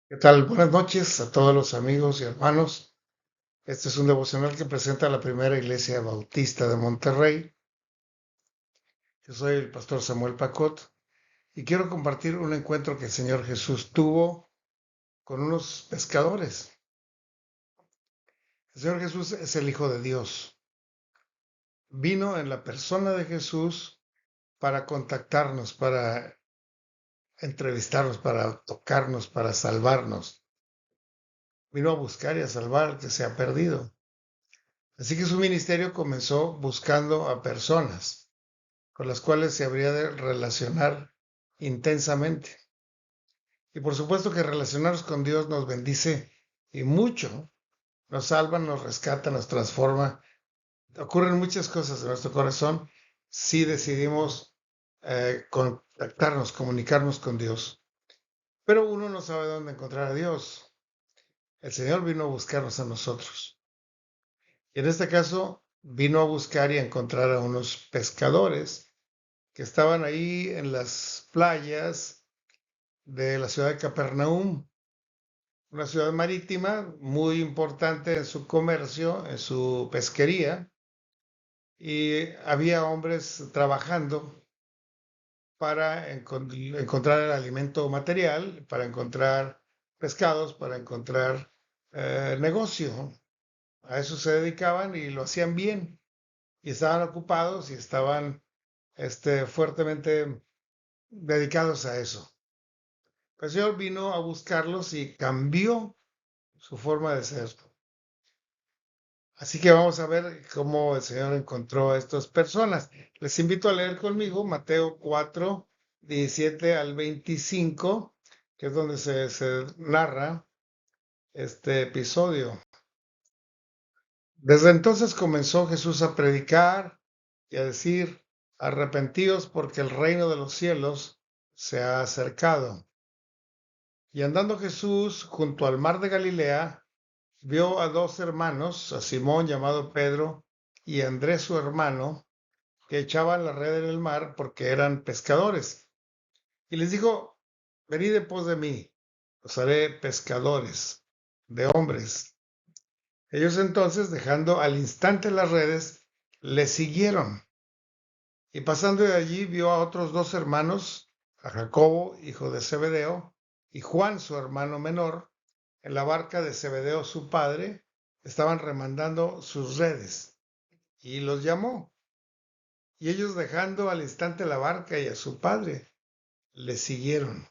¿Qué tal? Buenas noches a todos los amigos y hermanos. Este es un devocional que presenta la primera iglesia bautista de Monterrey. Yo soy el pastor Samuel Pacot y quiero compartir un encuentro que el Señor Jesús tuvo con unos pescadores. El Señor Jesús es el Hijo de Dios. Vino en la persona de Jesús para contactarnos, para entrevistarnos, para tocarnos, para salvarnos. Vino a buscar y a salvar al que se ha perdido. Así que su ministerio comenzó buscando a personas con las cuales se habría de relacionar intensamente. Y por supuesto que relacionarnos con Dios nos bendice y mucho, nos salva, nos rescata, nos transforma. Ocurren muchas cosas en nuestro corazón si decidimos contactarnos, comunicarnos con Dios. Pero uno no sabe dónde encontrar a Dios. El Señor vino a buscarnos a nosotros. Y en este caso vino a buscar y a encontrar a unos pescadores que estaban ahí en las playas de la ciudad de Capernaum, una ciudad marítima muy importante en su comercio, en su pesquería, y había hombres trabajando para encontrar el alimento material, para encontrar pescados, para encontrar negocio. A eso se dedicaban y lo hacían bien, y estaban ocupados y estaban fuertemente dedicados a eso. El Señor vino a buscarlos y cambió su forma de ser. Así que vamos a ver cómo el Señor encontró a estas personas. Les invito a leer conmigo Mateo 4, 17 al 25, que es donde se narra este episodio. Desde entonces comenzó Jesús a predicar y a decir, arrepentíos porque el reino de los cielos se ha acercado. Y andando Jesús junto al mar de Galilea, vio a dos hermanos, a Simón llamado Pedro y a Andrés su hermano, que echaban la red en el mar porque eran pescadores. Y les dijo, venid en pos de mí, os haré pescadores de hombres. Ellos entonces, dejando al instante las redes, le siguieron. Y pasando de allí vio a otros dos hermanos, a Jacobo, hijo de Zebedeo, y Juan, su hermano menor, en la barca de Zebedeo su padre, estaban remandando sus redes, y los llamó. Y ellos, dejando al instante la barca y a su padre, le siguieron.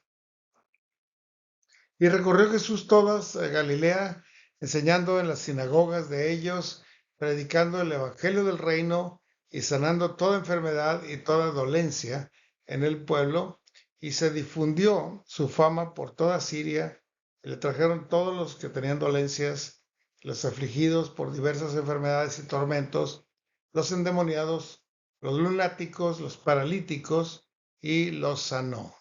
Y recorrió Jesús toda Galilea, enseñando en las sinagogas de ellos, predicando el evangelio del reino y sanando toda enfermedad y toda dolencia en el pueblo, y se difundió su fama por toda Siria, y le trajeron todos los que tenían dolencias, los afligidos por diversas enfermedades y tormentos, los endemoniados, los lunáticos, los paralíticos, y los sanó.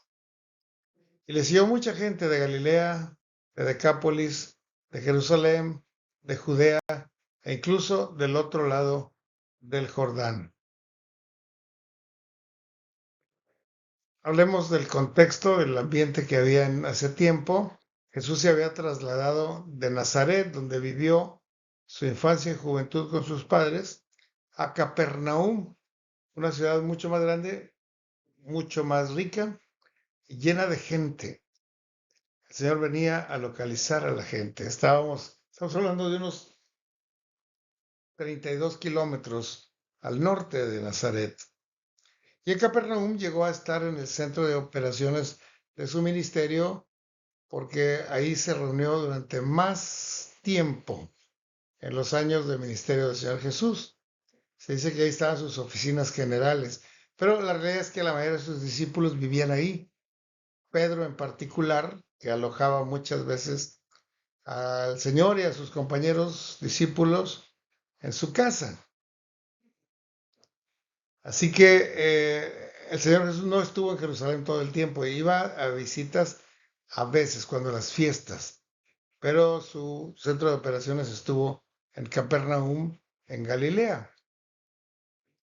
Y le siguió mucha gente de Galilea, de Decápolis, de Jerusalén, de Judea e incluso del otro lado del Jordán. Hablemos del contexto, del ambiente que había en ese tiempo. Jesús se había trasladado de Nazaret, donde vivió su infancia y juventud con sus padres, a Capernaum, una ciudad mucho más grande, mucho más rica y llena de gente. El Señor venía a localizar a la gente. Estamos hablando de unos 32 kilómetros al norte de Nazaret. Y en Capernaum llegó a estar en el centro de operaciones de su ministerio porque ahí se reunió durante más tiempo en los años de ministerio del Señor Jesús. Se dice que ahí estaban sus oficinas generales, pero la realidad es que la mayoría de sus discípulos vivían ahí. Pedro en particular, que alojaba muchas veces al Señor y a sus compañeros discípulos en su casa. Así que el Señor Jesús no estuvo en Jerusalén todo el tiempo, iba a visitas a veces cuando las fiestas, pero su centro de operaciones estuvo en Capernaum, en Galilea.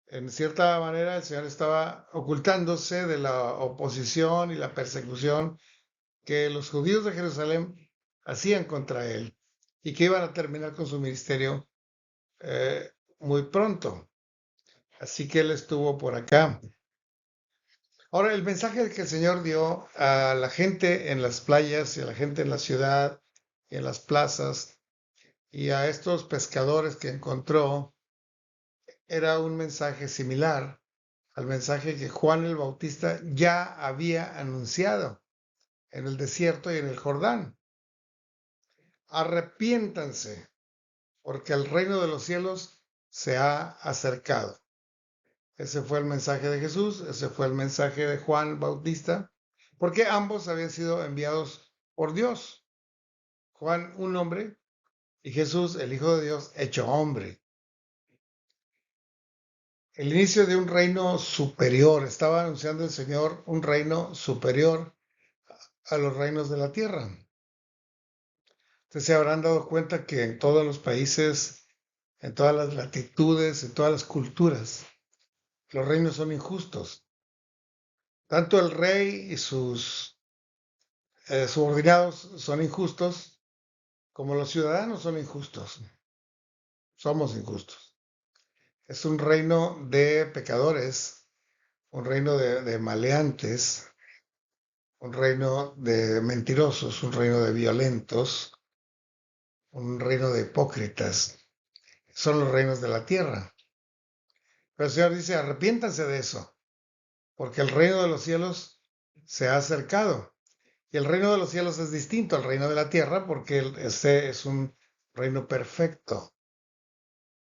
En cierta manera, el Señor estaba ocultándose de la oposición y la persecución que los judíos de Jerusalén hacían contra él y que iban a terminar con su ministerio muy pronto. Así que él estuvo por acá. Ahora, el mensaje que el Señor dio a la gente en las playas y a la gente en la ciudad y en las plazas y a estos pescadores que encontró era un mensaje similar al mensaje que Juan el Bautista ya había anunciado en el desierto y en el Jordán. Arrepiéntanse, porque el reino de los cielos se ha acercado. Ese fue el mensaje de Jesús, ese fue el mensaje de Juan Bautista, porque ambos habían sido enviados por Dios. Juan, un hombre, y Jesús, el Hijo de Dios, hecho hombre. El inicio de un reino superior. Estaba anunciando el Señor un reino superior a los reinos de la tierra. Ustedes se habrán dado cuenta que en todos los países, en todas las latitudes, en todas las culturas, los reinos son injustos. Tanto el rey y sus subordinados son injustos, como los ciudadanos son injustos. Somos injustos. Es un reino de pecadores, un reino de maleantes, un reino de mentirosos, un reino de violentos, un reino de hipócritas. Son los reinos de la tierra. Pero el Señor dice, arrepiéntanse de eso, porque el reino de los cielos se ha acercado. Y el reino de los cielos es distinto al reino de la tierra, porque ese es un reino perfecto,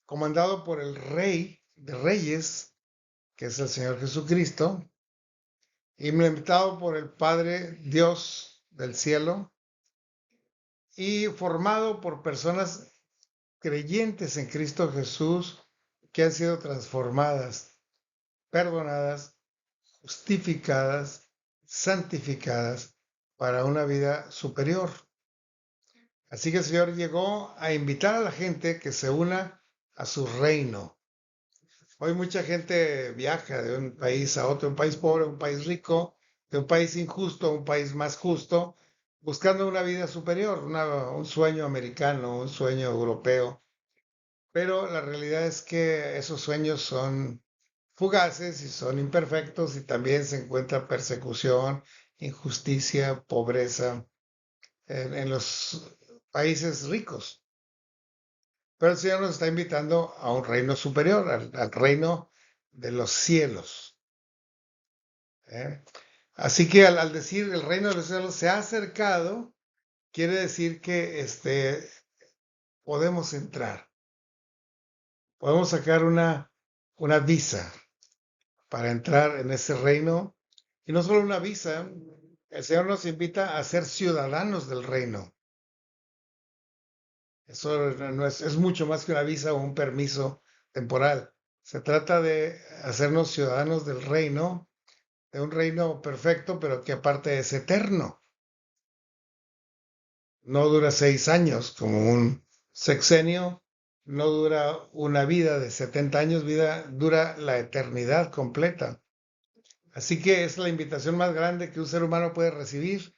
comandado por el Rey de Reyes, que es el Señor Jesucristo, implementado por el Padre Dios del cielo y formado por personas creyentes en Cristo Jesús que han sido transformadas, perdonadas, justificadas, santificadas para una vida superior. Así que el Señor llegó a invitar a la gente que se una a su reino. Hoy mucha gente viaja de un país a otro, un país pobre, un país rico, de un país injusto a un país más justo, buscando una vida superior, un sueño americano, un sueño europeo. Pero la realidad es que esos sueños son fugaces y son imperfectos y también se encuentra persecución, injusticia, pobreza en los países ricos. Pero el Señor nos está invitando a un reino superior, al reino de los cielos. ¿Eh? Así que al decir el reino de los cielos se ha acercado, quiere decir que podemos entrar, podemos sacar una visa para entrar en ese reino. Y no solo una visa, el Señor nos invita a ser ciudadanos del reino. Eso no es mucho más que una visa o un permiso temporal. Se trata de hacernos ciudadanos del reino, de un reino perfecto, pero que aparte es eterno. No dura 6 años como un sexenio, no dura una vida de 70 años, dura la eternidad completa. Así que es la invitación más grande que un ser humano puede recibir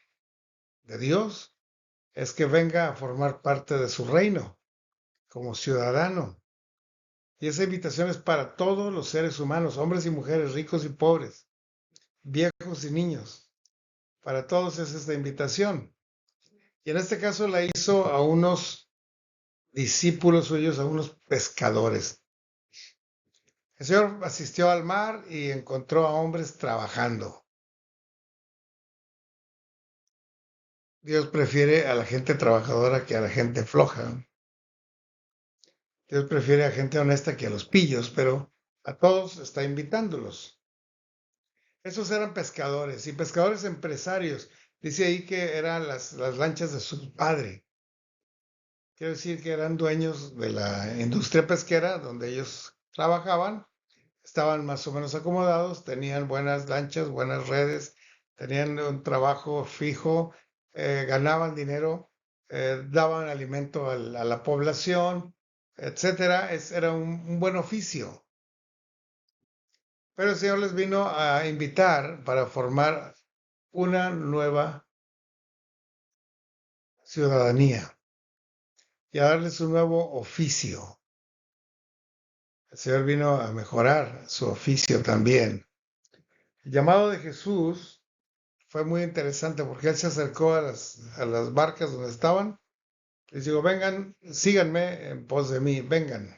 de Dios, es que venga a formar parte de su reino como ciudadano. Y esa invitación es para todos los seres humanos, hombres y mujeres, ricos y pobres, viejos y niños. Para todos es esta invitación. Y en este caso la hizo a unos discípulos suyos, a unos pescadores. El Señor asistió al mar y encontró a hombres trabajando. Dios prefiere a la gente trabajadora que a la gente floja. Dios prefiere a gente honesta que a los pillos, pero a todos está invitándolos. Esos eran pescadores y pescadores empresarios. Dice ahí que eran las lanchas de su padre. Quiere decir que eran dueños de la industria pesquera donde ellos trabajaban. Estaban más o menos acomodados, tenían buenas lanchas, buenas redes, tenían un trabajo fijo, ganaban dinero, daban alimento a la población, etcétera. Era un buen oficio. Pero el Señor les vino a invitar para formar una nueva ciudadanía y a darles un nuevo oficio. El Señor vino a mejorar su oficio también. El llamado de Jesús fue muy interesante porque Él se acercó a las barcas donde estaban. Les digo, vengan, síganme en pos de mí, vengan.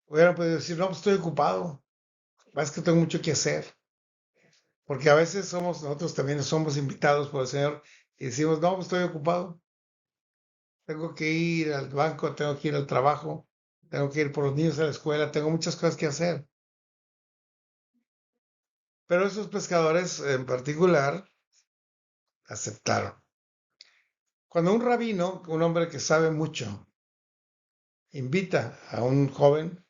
Hubieran podido decir, no, pues estoy ocupado, es que tengo mucho que hacer. Porque a veces nosotros también somos invitados por el Señor y decimos, no, pues estoy ocupado, tengo que ir al banco, tengo que ir al trabajo, tengo que ir por los niños a la escuela, tengo muchas cosas que hacer. Pero esos pescadores en particular aceptaron. Cuando un rabino, un hombre que sabe mucho, invita a un joven,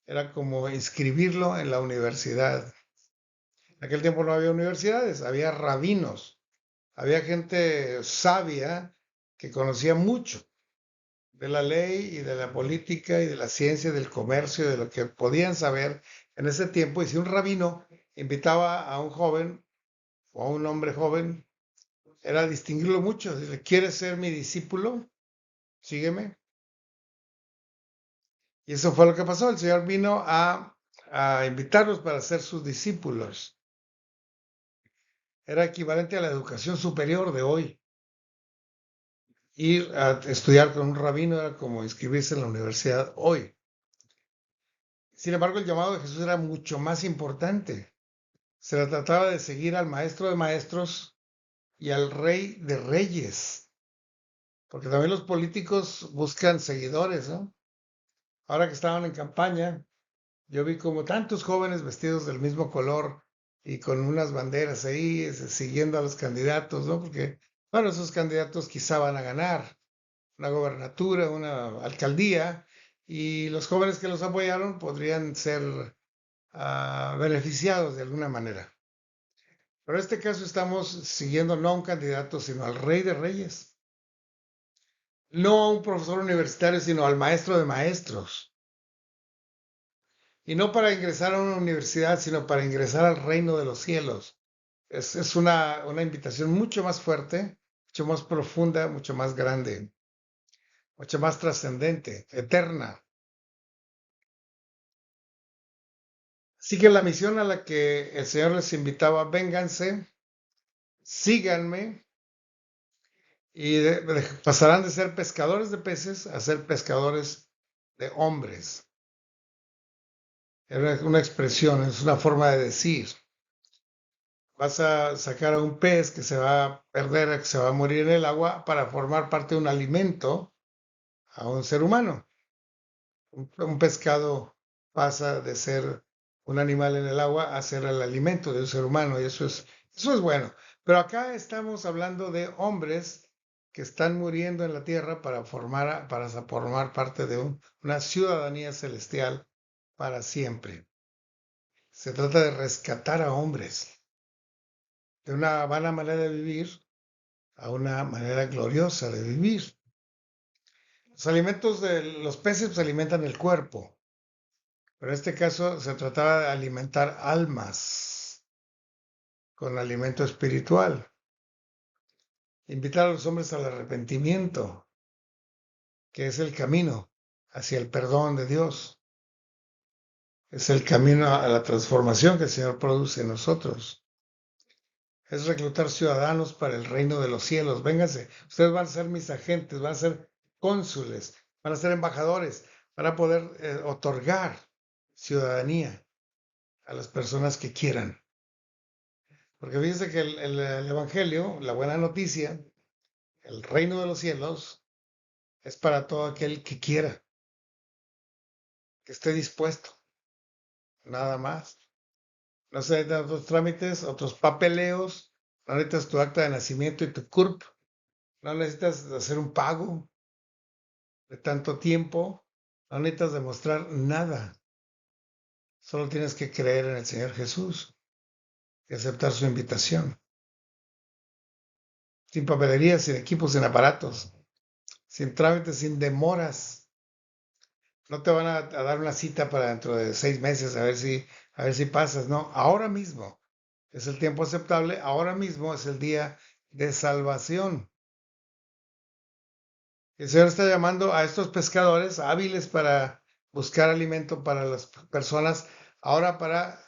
era como inscribirlo en la universidad. En aquel tiempo no había universidades, había rabinos, había gente sabia que conocía mucho de la ley y de la política y de la ciencia, del comercio, de lo que podían saber en ese tiempo. Y si un rabino invitaba a un joven o a un hombre joven, era distinguirlo mucho. Dice, ¿quieres ser mi discípulo? Sígueme. Y eso fue lo que pasó. El Señor vino a invitarlos para ser sus discípulos. Era equivalente a la educación superior de hoy. Ir a estudiar con un rabino era como inscribirse en la universidad hoy. Sin embargo, el llamado de Jesús era mucho más importante. Se trataba de seguir al maestro de maestros y al rey de reyes, porque también los políticos buscan seguidores, ¿no? Ahora que estaban en campaña, yo vi como tantos jóvenes vestidos del mismo color y con unas banderas ahí, siguiendo a los candidatos, ¿no? Porque, bueno, esos candidatos quizá van a ganar una gobernatura, una alcaldía, y los jóvenes que los apoyaron podrían ser beneficiados de alguna manera. Pero en este caso estamos siguiendo no a un candidato, sino al rey de reyes. No a un profesor universitario, sino al maestro de maestros. Y no para ingresar a una universidad, sino para ingresar al reino de los cielos. Es una invitación mucho más fuerte, mucho más profunda, mucho más grande, mucho más trascendente, eterna. Así que la misión a la que el Señor les invitaba, vénganse, síganme y pasarán de ser pescadores de peces a ser pescadores de hombres. Era una expresión, es una forma de decir. Vas a sacar a un pez que se va a perder, que se va a morir en el agua para formar parte de un alimento a un ser humano. Un pescado pasa de ser un animal en el agua a ser el alimento de un ser humano y eso es bueno. Pero acá estamos hablando de hombres que están muriendo en la tierra para formar parte de una ciudadanía celestial para siempre. Se trata de rescatar a hombres de una vana manera de vivir a una manera gloriosa de vivir. Los alimentos de los peces pues, alimentan el cuerpo, pero en este caso se trataba de alimentar almas con alimento espiritual. Invitar a los hombres al arrepentimiento, que es el camino hacia el perdón de Dios. Es el camino a la transformación que el Señor produce en nosotros. Es reclutar ciudadanos para el reino de los cielos. Vénganse, ustedes van a ser mis agentes, van a ser cónsules, van a ser embajadores, van a poder otorgar ciudadanía a las personas que quieran. Porque fíjense que el Evangelio, la buena noticia, el reino de los cielos, es para todo aquel que quiera, que esté dispuesto, nada más. No se necesitan otros trámites, otros papeleos, no necesitas tu acta de nacimiento y tu CURP, no necesitas hacer un pago de tanto tiempo, no necesitas demostrar nada. Solo tienes que creer en el Señor Jesús y aceptar su invitación. Sin papelería, sin equipos, sin aparatos, sin trámites, sin demoras. No te van a dar una cita para dentro de 6 meses a ver si pasas. No, ahora mismo es el tiempo aceptable, ahora mismo es el día de salvación. El Señor está llamando a estos pescadores hábiles para buscar alimento para las personas, ahora para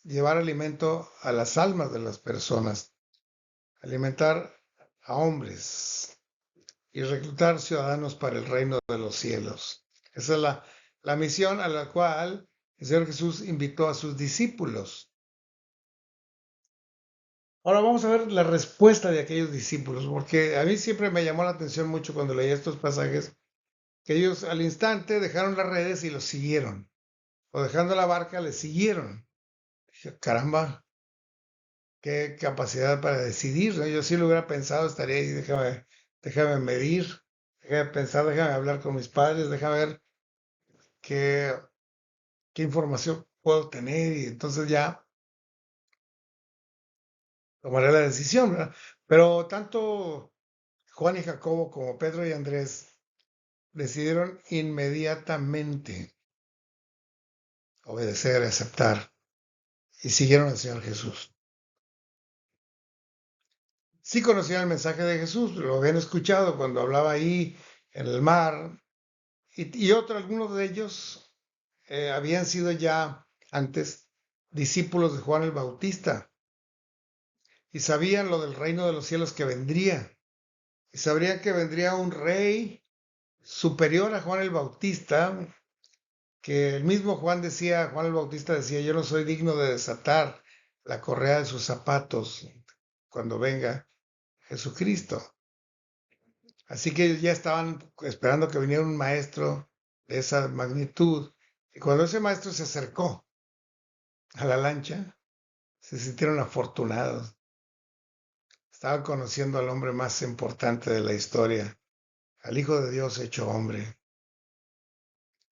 llevar alimento a las almas de las personas, alimentar a hombres y reclutar ciudadanos para el reino de los cielos. Esa es la misión a la cual el Señor Jesús invitó a sus discípulos. Ahora vamos a ver la respuesta de aquellos discípulos, porque a mí siempre me llamó la atención mucho cuando leí estos pasajes, que ellos al instante dejaron las redes y los siguieron, o dejando la barca les siguieron. Dije, caramba, qué capacidad para decidir, ¿no? Yo sí lo hubiera pensado, estaría ahí, déjame medir, déjame pensar, déjame hablar con mis padres, déjame ver qué, qué información puedo tener y entonces ya tomaré la decisión, ¿verdad? Pero tanto Juan y Jacobo como Pedro y Andrés decidieron inmediatamente obedecer, aceptar y siguieron al Señor Jesús. Sí conocían el mensaje de Jesús, lo habían escuchado cuando hablaba ahí en el mar y algunos de ellos habían sido ya antes discípulos de Juan el Bautista y sabían lo del reino de los cielos que vendría y sabrían que vendría un rey superior a Juan el Bautista, que el mismo Juan el Bautista decía, yo no soy digno de desatar la correa de sus zapatos cuando venga Jesucristo. Así que ellos ya estaban esperando que viniera un maestro de esa magnitud. Y cuando ese maestro se acercó a la lancha, se sintieron afortunados. Estaban conociendo al hombre más importante de la historia, al Hijo de Dios hecho hombre.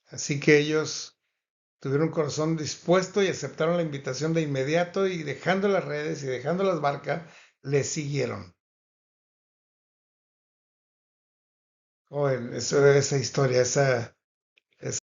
Así que ellos tuvieron un corazón dispuesto y aceptaron la invitación de inmediato y dejando las redes y dejando las barcas, le siguieron. Oh, esa historia, esa